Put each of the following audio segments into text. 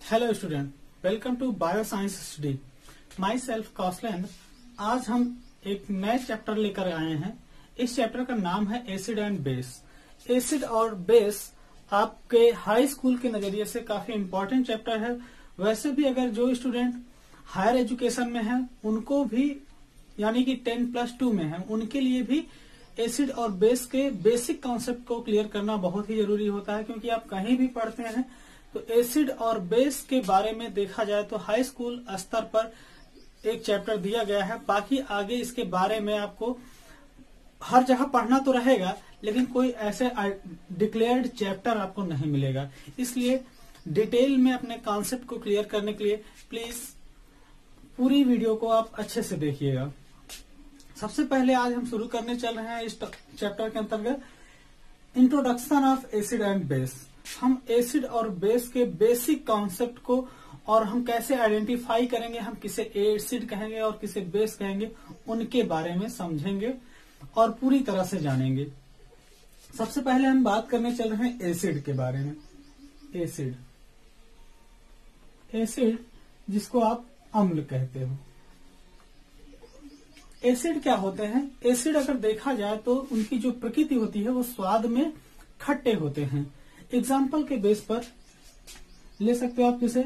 Hello student, welcome to bio science study. Myself Kaushalendra. आज हम एक नए चैप्टर लेकर आए हैं। इस चैप्टर का नाम है एसिड एंड बेस। एसिड और बेस आपके हाई स्कूल के नजरिए से काफी इम्पोर्टेंट चैप्टर है। वैसे भी अगर जो स्टूडेंट हायर एजुकेशन में है उनको भी, यानी कि 10+2 में है, उनके लिए भी एसिड और बेस के बेसिक कॉन्सेप्ट को क्लियर करना बहुत ही जरूरी होता है, क्योंकि आप कहीं भी पढ़ते हैं तो एसिड और बेस के बारे में देखा जाए तो हाई स्कूल स्तर पर एक चैप्टर दिया गया है। बाकी आगे इसके बारे में आपको हर जगह पढ़ना तो रहेगा, लेकिन कोई ऐसे डिक्लेयर्ड चैप्टर आपको नहीं मिलेगा। इसलिए डिटेल में अपने कॉन्सेप्ट को क्लियर करने के लिए प्लीज पूरी वीडियो को आप अच्छे से देखिएगा। सबसे पहले आज हम शुरू करने चल रहे हैं इस चैप्टर के अंतर्गत introduction of acid and base. हम एसिड और बेस के बेसिक कॉन्सेप्ट को और हम कैसे आइडेंटिफाई करेंगे, हम किसे एसिड कहेंगे और किसे बेस कहेंगे, उनके बारे में समझेंगे और पूरी तरह से जानेंगे। सबसे पहले हम बात करने चल रहे हैं एसिड के बारे में। एसिड जिसको आप अम्ल कहते हो। एसिड क्या होते हैं? एसिड अगर देखा जाए तो उनकी जो प्रकृति होती है वो स्वाद में खट्टे होते हैं। एग्जाम्पल के बेस पर ले सकते हो आप, जैसे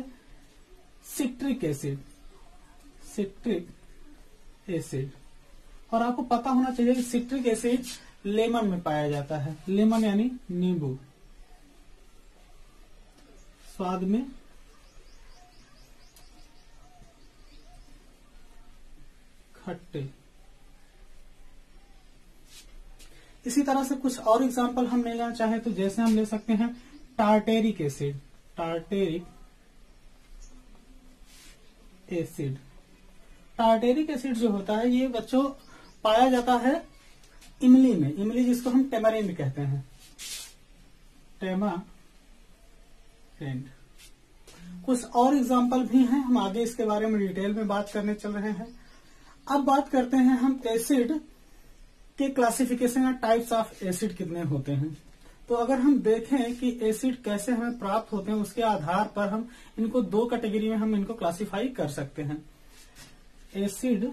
सिट्रिक एसिड। और आपको पता होना चाहिए कि सिट्रिक एसिड लेमन में पाया जाता है। लेमन यानी नींबू, स्वाद में खट्टे। इसी तरह से कुछ और एग्जाम्पल हम लेना चाहें तो जैसे हम ले सकते हैं टार्टेरिक एसिड। टार्टेरिक एसिड जो होता है ये बच्चों पाया जाता है इमली में। इमली जिसको हम टेमारिंड कहते हैं, टेमारिंड। कुछ और एग्जाम्पल भी हैं, हम आगे इसके बारे में डिटेल में बात करने चल रहे हैं। अब बात करते हैं हम एसिड के क्लासिफिकेशन या टाइप्स ऑफ एसिड कितने होते हैं। तो अगर हम देखें कि एसिड कैसे हमें प्राप्त होते हैं, उसके आधार पर हम इनको दो कैटेगरी में हम इनको क्लासिफाई कर सकते हैं। एसिड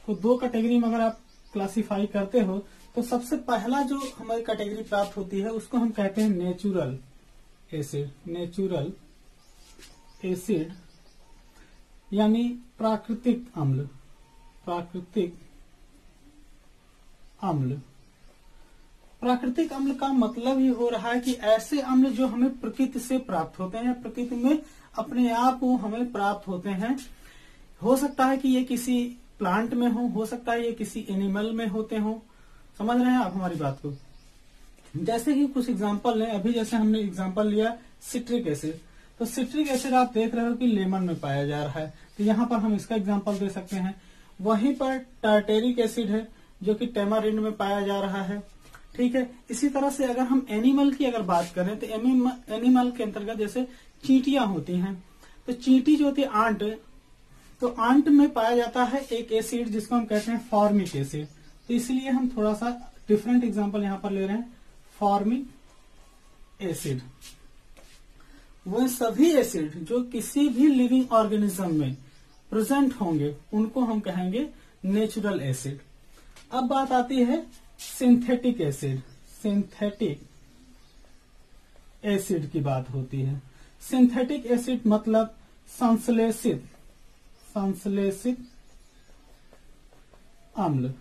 को दो कैटेगरी में अगर आप क्लासिफाई करते हो तो सबसे पहला जो हमारी कैटेगरी प्राप्त होती है उसको हम कहते हैं नेचुरल एसिड यानी प्राकृतिक अम्ल। प्राकृतिक अम्ल का मतलब ही हो रहा है कि ऐसे अम्ल जो हमें प्रकृति से प्राप्त होते हैं या प्रकृति में अपने आप वो हमें प्राप्त होते हैं। हो सकता है कि ये किसी प्लांट में हो सकता है ये किसी एनिमल में होते हो। समझ रहे हैं आप हमारी बात को? जैसे कि कुछ एग्जांपल लें, अभी जैसे हमने एग्जांपल लिया सिट्रिक एसिड। तो सिट्रिक एसिड आप देख रहे हो कि लेमन में पाया जा रहा है, तो यहाँ पर हम इसका एग्जांपल दे सकते हैं। वहीं पर टार्टेरिक एसिड है जो कि टेमारिंड में पाया जा रहा है। ठीक है। इसी तरह से अगर हम एनिमल की अगर बात करें तो एनिमल के अंतर्गत जैसे चींटियां होती हैं, तो चींटी जो होती है आंट, तो आंट में पाया जाता है एक एसिड जिसको हम कहते हैं फॉर्मिक एसिड। तो इसलिए हम थोड़ा सा डिफरेंट एग्जांपल यहाँ पर ले रहे हैं। फॉर्मिक एसिड वह सभी एसिड जो किसी भी लिविंग ऑर्गेनिज्म में प्रेजेंट होंगे उनको हम कहेंगे नेचुरल एसिड। अब बात आती है सिंथेटिक एसिड की बात होती है। सिंथेटिक एसिड मतलब संश्लेषित अम्ल।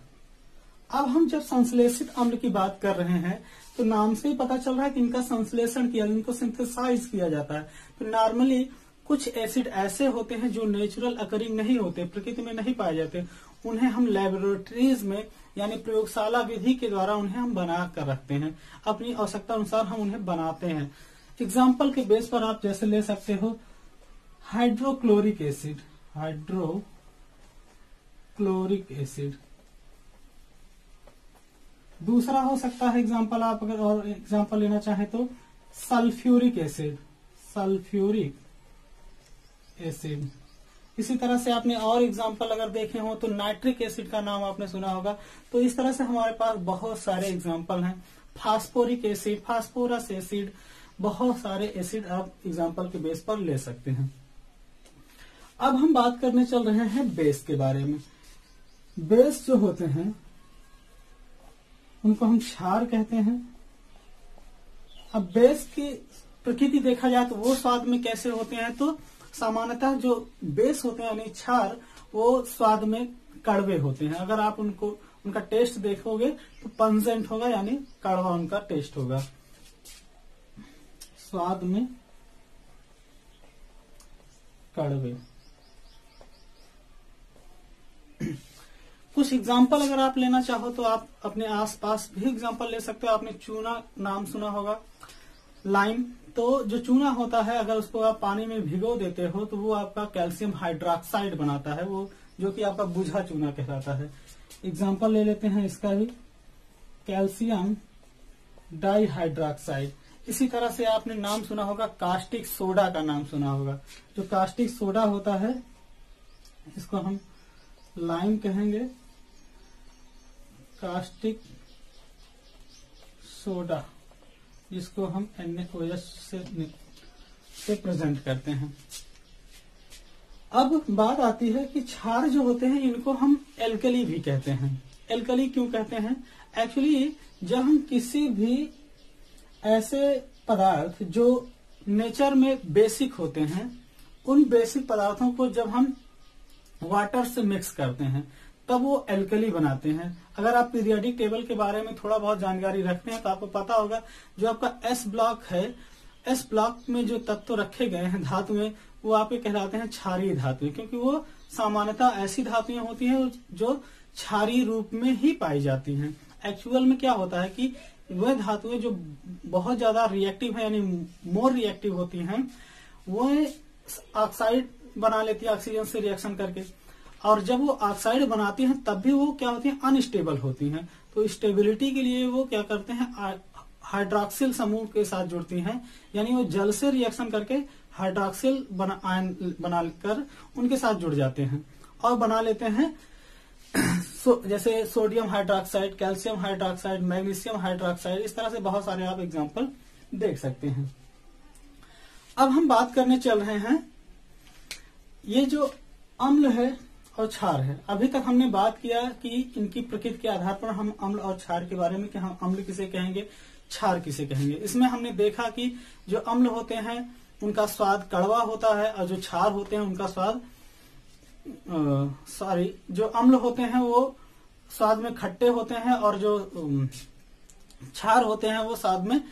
अब हम जब संश्लेषित अम्ल की बात कर रहे हैं तो नाम से ही पता चल रहा है कि इनका संश्लेषण किया, इनको सिंथेसाइज किया जाता है। तो नॉर्मली कुछ एसिड ऐसे होते हैं जो नेचुरल अकरिंग नहीं होते, प्रकृति में नहीं पाए जाते, उन्हें हम लेबोरेटरीज में यानी प्रयोगशाला विधि के द्वारा उन्हें हम बना कर रखते हैं। अपनी आवश्यकता अनुसार हम उन्हें बनाते हैं। एग्जाम्पल के बेस पर आप जैसे ले सकते हो हाइड्रोक्लोरिक एसिड। दूसरा हो सकता है एग्जाम्पल, आप अगर और एग्जाम्पल लेना चाहें तो सल्फ्यूरिक एसिड। इसी तरह से आपने और एग्जाम्पल अगर देखे हो तो नाइट्रिक एसिड का नाम आपने सुना होगा। तो इस तरह से हमारे पास बहुत सारे एग्जाम्पल हैं। फास्फोरिक एसिड, फास्फोरस एसिड, बहुत सारे एसिड आप एग्जाम्पल के बेस पर ले सकते हैं। अब हम बात करने चल रहे हैं बेस के बारे में। बेस जो होते हैं उनको हम क्षार कहते हैं। अब बेस की प्रकृति देखा जाए तो वो स्वाद में कैसे होते हैं, तो सामान्यतः जो बेस होते हैं यानी क्षार, वो स्वाद में कड़वे होते हैं। अगर आप उनका टेस्ट देखोगे तो पंजेंट होगा, यानी कड़वा उनका टेस्ट होगा, स्वाद में कड़वे। कुछ एग्जाम्पल अगर आप लेना चाहो तो आप अपने आसपास भी एग्जाम्पल ले सकते हो। आपने चूना नाम सुना होगा, लाइम। तो जो चूना होता है अगर उसको आप पानी में भिगो देते हो तो वो आपका कैल्शियम हाइड्रोक्साइड बनाता है, वो जो कि आपका बुझा चूना कहलाता है। एग्जाम्पल ले लेते हैं इसका भी, कैल्शियम डाइहाइड्रोक्साइड। इसी तरह से आपने नाम सुना होगा कास्टिक सोडा का नाम सुना होगा। जो कास्टिक सोडा होता है इसको हम लाइम कहेंगे, कास्टिक सोडा, जिसको हम NaOH से प्रेजेंट करते हैं। अब बात आती है कि क्षार जो होते हैं इनको हम एल्कली भी कहते हैं। एल्कली क्यों कहते हैं? एक्चुअली जब हम किसी भी ऐसे पदार्थ जो नेचर में बेसिक होते हैं, उन बेसिक पदार्थों को जब हम वाटर से मिक्स करते हैं तब वो एल्कली बनाते हैं। अगर आप पीरियोडिक टेबल के बारे में थोड़ा बहुत जानकारी रखते हैं तो आपको पता होगा जो आपका एस ब्लॉक है, एस ब्लॉक में जो तत्व रखे गए हैं धातु में, वो आपके कहलाते हैं क्षारीय धातुएं, क्योंकि वो सामान्यतः ऐसी धातुएं होती हैं जो क्षारीय रूप में ही पाई जाती हैं। एक्चुअल में क्या होता है कि वह धातुएं जो बहुत ज्यादा रिएक्टिव है, यानी मोर रिएक्टिव होती हैं, वो ऑक्साइड बना लेती है ऑक्सीजन से रिएक्शन करके, और जब वो ऑक्साइड बनाती हैं तब भी वो क्या होती हैं, अनस्टेबल होती हैं। तो स्टेबिलिटी के लिए वो क्या करते हैं, हाइड्रोक्सिल समूह के साथ जुड़ती हैं, यानी वो जल से रिएक्शन करके हाइड्रोक्सिल आयन बनाकर उनके साथ जुड़ जाते हैं और बना लेते हैं जैसे sodium hydroxide, calcium hydroxide, magnesium hydroxide. इस तरह से बहुत सारे आप एग्जाम्पल देख सकते हैं। अब हम बात करने चल रहे हैं ये जो अम्ल है और क्षार है। अभी तक हमने बात किया कि इनकी प्रकृति के आधार पर हम अम्ल और क्षार के बारे में कि हम अम्ल किसे कहेंगे, क्षार किसे कहेंगे। इसमें हमने देखा कि जो अम्ल होते हैं उनका स्वाद कड़वा होता है और जो क्षार होते हैं उनका स्वाद जो अम्ल होते हैं वो स्वाद में खट्टे होते हैं और जो क्षार होते हैं वो स्वाद में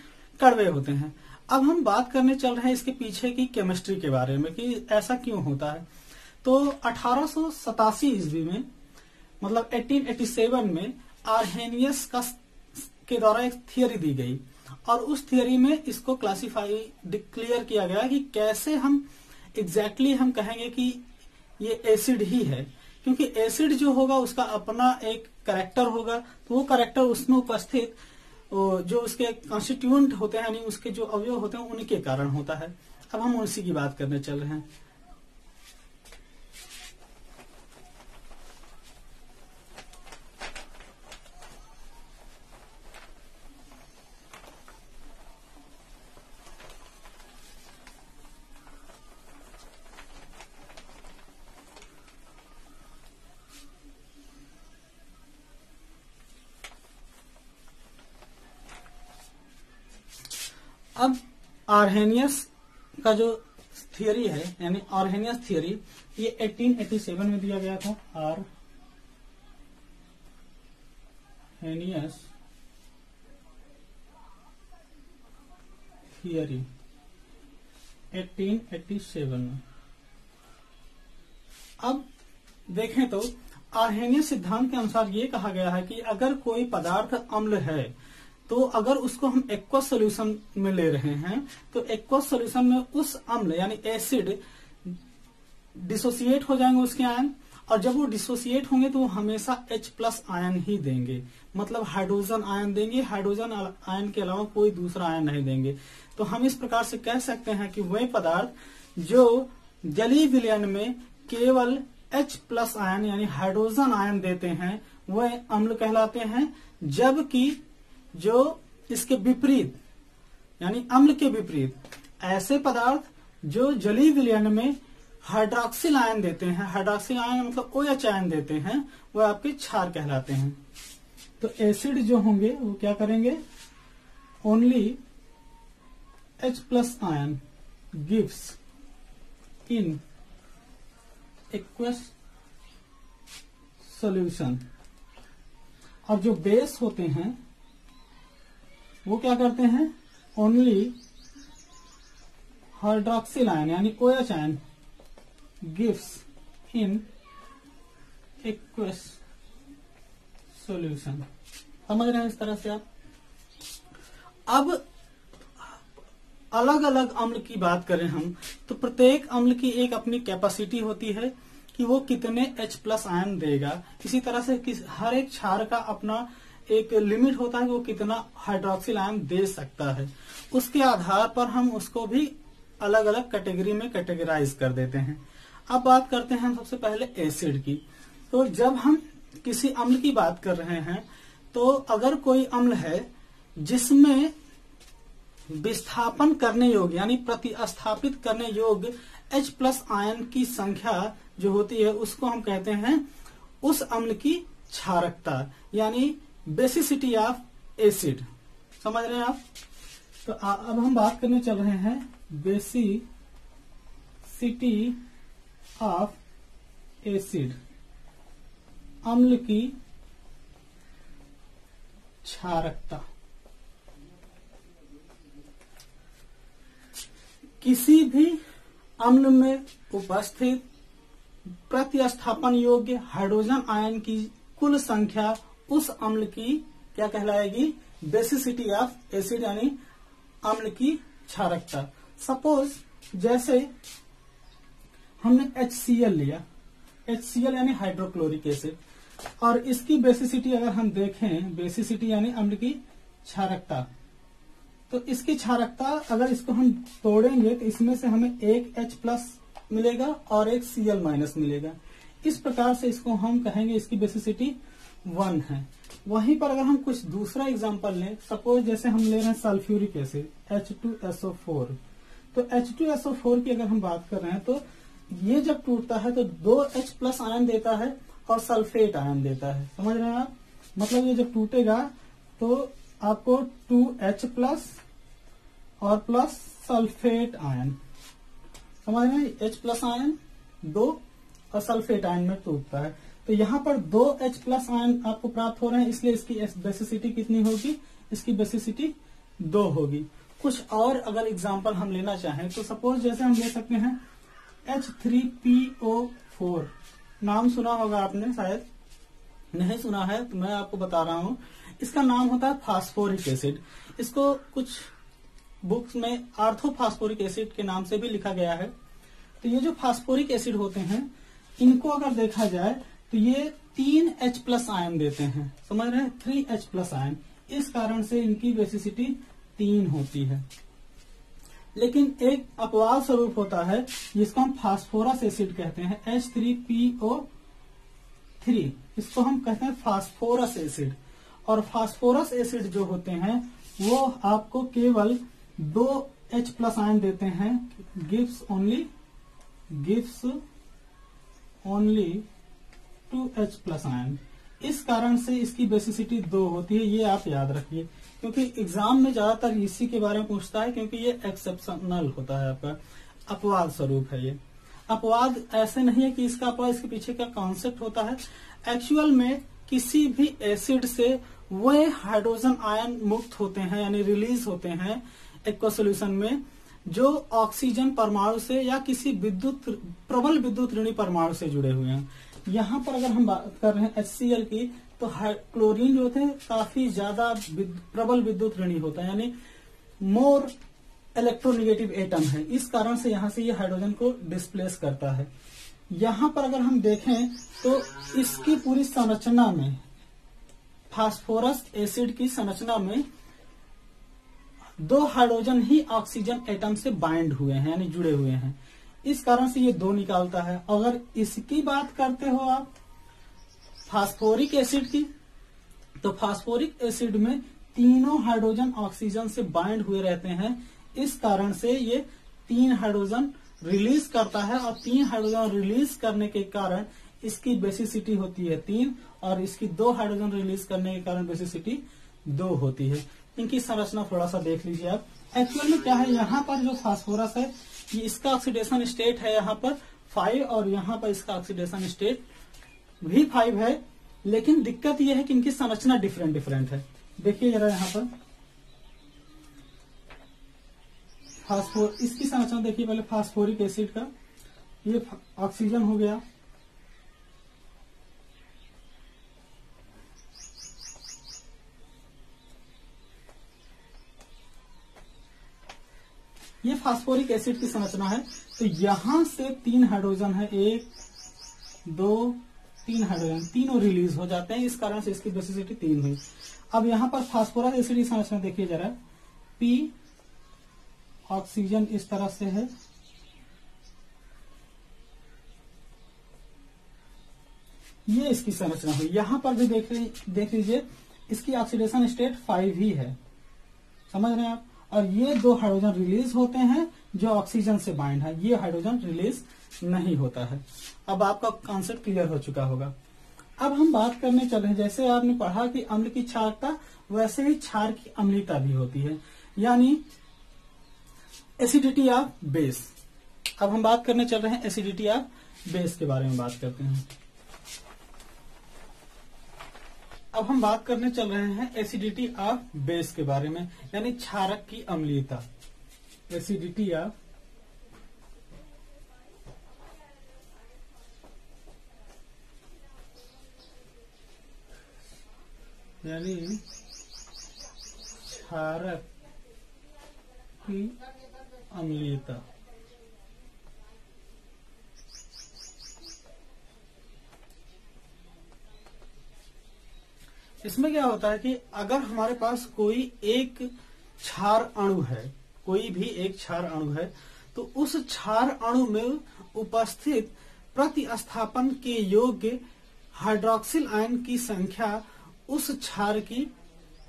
कड़वे होते हैं। अब हम बात करने चल रहे हैं इसके पीछे की केमिस्ट्री के बारे में कि ऐसा क्यों होता है। तो 1887 ईस्वी में, मतलब 1887 में आर्हेनियस के द्वारा एक थियरी दी गई और उस थियरी में इसको क्लियर किया गया कि कैसे हम एग्जैक्टली हम कहेंगे कि ये एसिड ही है, क्योंकि एसिड जो होगा उसका अपना एक कैरेक्टर होगा, तो वो कैरेक्टर उसमें उपस्थित जो उसके कॉन्स्टिट्यूएंट होते हैं, यानी उसके जो अवयव होते हैं उनके कारण होता है। अब हम उसी की बात करने चल रहे हैं। अब आर्हेनियस का जो थियरी है, यानी आर्हेनियस थियरी, ये 1887 में दिया गया था। आर्हेनियस थियरी 1887 में। अब देखें तो आर्हेनियस सिद्धांत के अनुसार ये कहा गया है कि अगर कोई पदार्थ अम्ल है तो अगर उसको हम एक्वस सॉल्यूशन में ले रहे हैं तो एक्वस सॉल्यूशन में उस अम्ल यानी एसिड डिसोसिएट हो जाएंगे उसके आयन, और जब वो डिसोसिएट होंगे तो वो हमेशा H+ आयन ही देंगे, मतलब हाइड्रोजन आयन देंगे। हाइड्रोजन आयन के अलावा कोई दूसरा आयन नहीं देंगे। तो हम इस प्रकार से कह सकते हैं कि वह पदार्थ जो जलीय विलयन में केवल H+ आयन यानी हाइड्रोजन आयन देते हैं वह अम्ल कहलाते हैं, जबकि जो इसके विपरीत यानी अम्ल के विपरीत ऐसे पदार्थ जो जलीय विलयन में हाइड्रोक्सिल आयन देते हैं, हाइड्रोक्सिल आयन मतलब OH आयन देते हैं, वो आपके क्षार कहलाते हैं। तो एसिड जो होंगे वो क्या करेंगे, only H+ ion gives in aqueous solution. और जो बेस होते हैं वो क्या करते हैं, ओनली हाइड्रोक्सिल आयन यानी OH ion gives in aqueous solution. समझ रहे हैं इस तरह से आप। अब अलग अलग अम्ल की बात करें हम तो प्रत्येक अम्ल की एक अपनी कैपेसिटी होती है कि वो कितने H+ आयन देगा। इसी तरह से हर एक क्षार का अपना एक लिमिट होता है कि वो कितना हाइड्रोक्सिल आयन दे सकता है। उसके आधार पर हम उसको भी अलग अलग कैटेगरी में कैटेगराइज कर देते हैं। अब बात करते हैं हम सबसे पहले एसिड की। तो जब हम किसी अम्ल की बात कर रहे हैं तो अगर कोई अम्ल है जिसमें विस्थापन करने योग्य यानी प्रतिस्थापित करने योग्य H+ आयन की संख्या जो होती है उसको हम कहते हैं उस अम्ल की क्षारकता यानी बेसिसिटी ऑफ एसिड। समझ रहे हैं आप। तो अब हम बात करने चल रहे हैं बेसिसिटी ऑफ एसिड, अम्ल की क्षारकता। किसी भी अम्ल में उपस्थित प्रतिस्थापन योग्य हाइड्रोजन आयन की कुल संख्या उस अम्ल की क्या कहलाएगी, बेसिसिटी ऑफ एसिड यानी अम्ल की क्षारकता। सपोज जैसे हमने HCl लिया, HCl यानी हाइड्रोक्लोरिक एसिड, और इसकी बेसिसिटी अगर हम देखें, बेसिसिटी यानी अम्ल की क्षारकता, तो इसकी क्षारकता अगर इसको हम तोड़ेंगे तो इसमें से हमें एक H+ मिलेगा और एक Cl- मिलेगा। इस प्रकार से इसको हम कहेंगे इसकी बेसिसिटी 1 है। वहीं पर अगर हम कुछ दूसरा एग्जांपल लें, सपोज जैसे हम ले रहे हैं सल्फ्यूरिक एसिड H2SO4, तो H2SO4 की अगर हम बात कर रहे हैं तो ये जब टूटता है तो 2 H+ आयन देता है और सल्फेट आयन देता है। समझ रहे हैं आप। मतलब ये जब टूटेगा तो आपको 2 H+ और प्लस सल्फेट आयन, समझ रहे हैं, H+ आयन 2 और सल्फेट आयन में टूटता है। तो यहाँ पर 2 H+ आयन आपको प्राप्त हो रहे हैं, इसलिए इसकी बेसिसिटी कितनी होगी, इसकी बेसिसिटी 2 होगी। कुछ और अगर एग्जांपल हम लेना चाहें तो सपोज जैसे हम ले सकते हैं H3PO4, नाम सुना होगा आपने, शायद नहीं सुना है तो मैं आपको बता रहा हूं। इसका नाम होता है फास्फोरिक एसिड। इसको कुछ बुक्स में आर्थोफास्फोरिक एसिड के नाम से भी लिखा गया है। तो ये जो फास्फोरिक एसिड होते हैं इनको अगर देखा जाए तो ये 3 H+ आयन देते हैं। समझ रहे हैं, 3 H+ आयन। इस कारण से इनकी बेसिसिटी 3 होती है। लेकिन एक अपवाद स्वरूप होता है जिसको हम फास्फोरस एसिड कहते हैं, H3PO3, इसको हम कहते हैं फास्फोरस एसिड। और फास्फोरस एसिड जो होते हैं वो आपको केवल 2 H+ आयन देते हैं, गिव्स ओनली 2 H+ आयन। इस कारण से इसकी बेसिसिटी 2 होती है। ये आप याद रखिए, क्योंकि एग्जाम में ज्यादातर इसी के बारे में पूछता है, क्योंकि ये एक्सेप्शनल होता है, आपका अपवाद स्वरूप है। ये अपवाद ऐसे नहीं है कि इसका अपवाद, इसके पीछे का कॉन्सेप्ट होता है। एक्चुअल में किसी भी एसिड से वे हाइड्रोजन आयन मुक्त होते हैं यानी रिलीज होते हैं एक्वा सॉल्यूशन में जो ऑक्सीजन परमाणु से या किसी प्रबल विद्युत ऋणी परमाणु से जुड़े हुए हैं। यहाँ पर अगर हम बात कर रहे हैं HCl की तो क्लोरीन जो थे काफी ज्यादा प्रबल विद्युत ऋणी होता है, यानी मोर इलेक्ट्रोनेगेटिव एटम है। इस कारण से यहाँ से ये हाइड्रोजन को डिस्प्लेस करता है। यहाँ पर अगर हम देखें तो इसकी पूरी संरचना में, फास्फोरस एसिड की संरचना में 2 हाइड्रोजन ही ऑक्सीजन एटम से बाइंड हुए हैं यानी जुड़े हुए हैं। इस कारण से ये 2 निकालता है। अगर इसकी बात करते हो आप फास्फोरिक एसिड की, तो फास्फोरिक एसिड में तीनों हाइड्रोजन ऑक्सीजन से बाइंड हुए रहते हैं। इस कारण से ये 3 हाइड्रोजन रिलीज करता है और 3 हाइड्रोजन रिलीज करने के कारण इसकी बेसिसिटी होती है 3 और इसकी 2 हाइड्रोजन रिलीज करने के कारण बेसिसिटी 2 होती है। इनकी संरचना थोड़ा सा देख लीजिए आप। एक्चुअल में क्या है, यहाँ पर जो फास्फोरस है ये इसका ऑक्सीडेशन स्टेट है यहाँ पर 5 और यहाँ पर इसका ऑक्सीडेशन स्टेट भी 5 है, लेकिन दिक्कत यह है कि इनकी संरचना डिफरेंट है। देखिए जरा यहाँ पर इसकी संरचना देखिए पहले फास्फोरिक एसिड का, ये ऑक्सीजन हो गया, ये फास्फोरिक एसिड की संरचना है। तो यहां से 3 हाइड्रोजन है, 1 2 3 हाइड्रोजन, तीनों रिलीज हो जाते हैं, इस कारण से इसकी बेसिसिटी 3 हुई। अब यहां पर फास्फोरस एसिड की संरचना देखिए जरा, P ऑक्सीजन इस तरह से है, ये इसकी संरचना हुई। यहां पर भी देख लीजिए इसकी ऑक्सीडेशन स्टेट 5 ही है, समझ रहे हैं आप। और ये 2 हाइड्रोजन रिलीज होते हैं जो ऑक्सीजन से बाइंड है, ये हाइड्रोजन रिलीज नहीं होता है। अब आपका कॉन्सेप्ट क्लियर हो चुका होगा। अब हम बात करने चल रहे हैं, जैसे आपने पढ़ा कि अम्ल की क्षारकता, वैसे ही क्षार की अम्लीयता भी होती है, यानी एसिडिटी ऑफ बेस। अब हम बात करने चल रहे हैं एसिडिटी ऑफ बेस के बारे में बात करते हैं। अब हम बात करने चल रहे हैं एसिडिटी ऑफ बेस के बारे में, यानी क्षारक की अम्लीयता। एसिडिटी ऑफ यानी क्षारक की अम्लीयता। इसमें क्या होता है कि अगर हमारे पास कोई एक क्षार अणु है, कोई भी एक क्षार अणु है, तो उस क्षार अणु में उपस्थित प्रतिस्थापन के योग्य हाइड्रोक्सिल आयन की संख्या उस क्षार की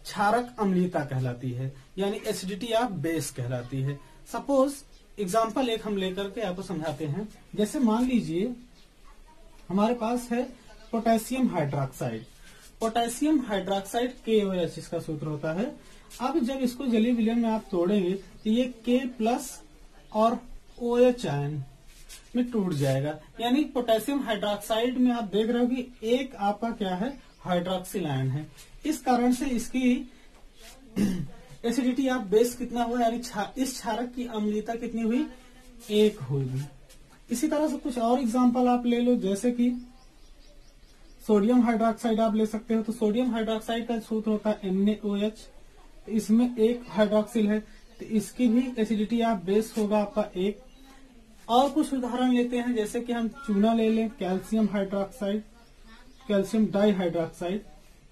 क्षारक अम्लीयता कहलाती है, यानी एसिडिटी ऑफ बेस कहलाती है। सपोज एग्जांपल एक हम लेकर के आपको समझाते हैं। जैसे मान लीजिए हमारे पास है potassium hydroxide. Potassium hydroxide KOH इसका सूत्र होता है। अब जब इसको जलीय विलयन में आप तोड़ेंगे तो ये K+ और OH आयन में टूट जाएगा, यानी पोटेशियम हाइड्रोक्साइड में आप देख रहे हो कि एक आपका क्या है, हाइड्रोक्सिल आयन है। इस कारण से इसकी एसिडिटी ऑफ बेस कितना हुआ, यानी इस क्षारक की अम्लीयता कितनी हुई, 1 होगी। इसी तरह से कुछ और एग्जांपल आप ले लो, जैसे कि सोडियम हाइड्रोक्साइड आप ले सकते हो। तो सोडियम हाइड्रोक्साइड का सूत्र होता है NaOH, इसमें एक हाइड्रोक्सिल है, तो इसकी भी एसिडिटी ऑफ बेस होगा आपका 1। और कुछ उदाहरण लेते हैं, जैसे कि हम चूना ले लें, कैल्शियम हाइड्रोक्साइड, कैल्शियम डाइहाइड्रोक्साइड।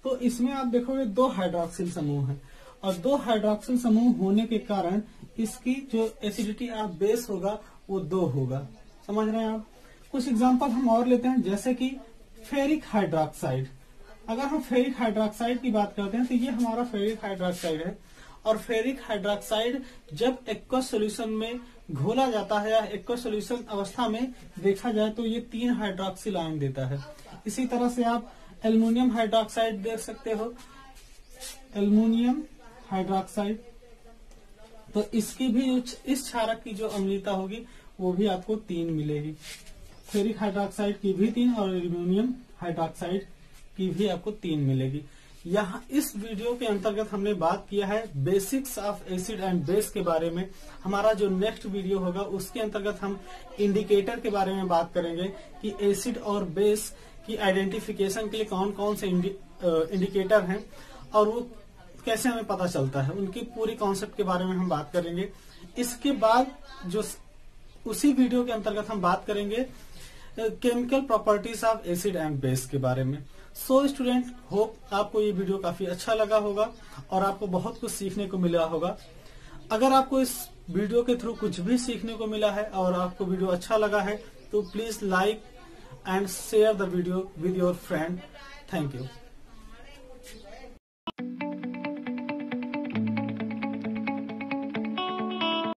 तो इसमें आप देखोगे 2 हाइड्रोक्सिल समूह है, और 2 हाइड्रोक्सिल समूह होने के कारण इसकी जो एसिडिटी ऑफ बेस होगा वो 2 होगा। समझ रहे हैं आप। कुछ एग्जांपल हम और लेते हैं, जैसे कि फेरिक हाइड्रोक्साइड। अगर हम फेरिक हाइड्रोक्साइड की बात करते हैं तो ये हमारा फेरिक हाइड्रोक्साइड है, और फेरिक हाइड्रोक्साइड जब एक्वस सॉल्यूशन में घोला जाता है या एक्वस सॉल्यूशन अवस्था में देखा जाए तो ये 3 हाइड्रोक्सिल आयन देता है। इसी तरह से आप एल्युमिनियम हाइड्रोक्साइड देख सकते हो, एल्युमिनियम हाइड्रोक्साइड। तो इसकी भी इस क्षारक की जो अम्लीयता होगी वो भी आपको 3 मिलेगी। फेरिक हाइड्रोक्साइड की भी 3 और एल्युमिनियम हाइड्रोक्साइड की भी आपको 3 मिलेगी। यहाँ इस वीडियो के अंतर्गत हमने बात किया है basics of acid and base के बारे में। हमारा जो नेक्स्ट वीडियो होगा उसके अंतर्गत हम इंडिकेटर के बारे में बात करेंगे कि एसिड और बेस की आइडेंटिफिकेशन के लिए कौन कौन से इंडिकेटर हैं और वो कैसे हमें पता चलता है, उनकी पूरी कॉन्सेप्ट के बारे में हम बात करेंगे। इसके बाद जो उसी वीडियो के अंतर्गत हम बात करेंगे chemical properties of acid and base के बारे में। सो स्टूडेंट, होप आपको ये वीडियो काफी अच्छा लगा होगा और आपको बहुत कुछ सीखने को मिला होगा। अगर आपको इस वीडियो के थ्रू कुछ भी सीखने को मिला है और आपको वीडियो अच्छा लगा है तो please like and share the video with your friend. Thank you.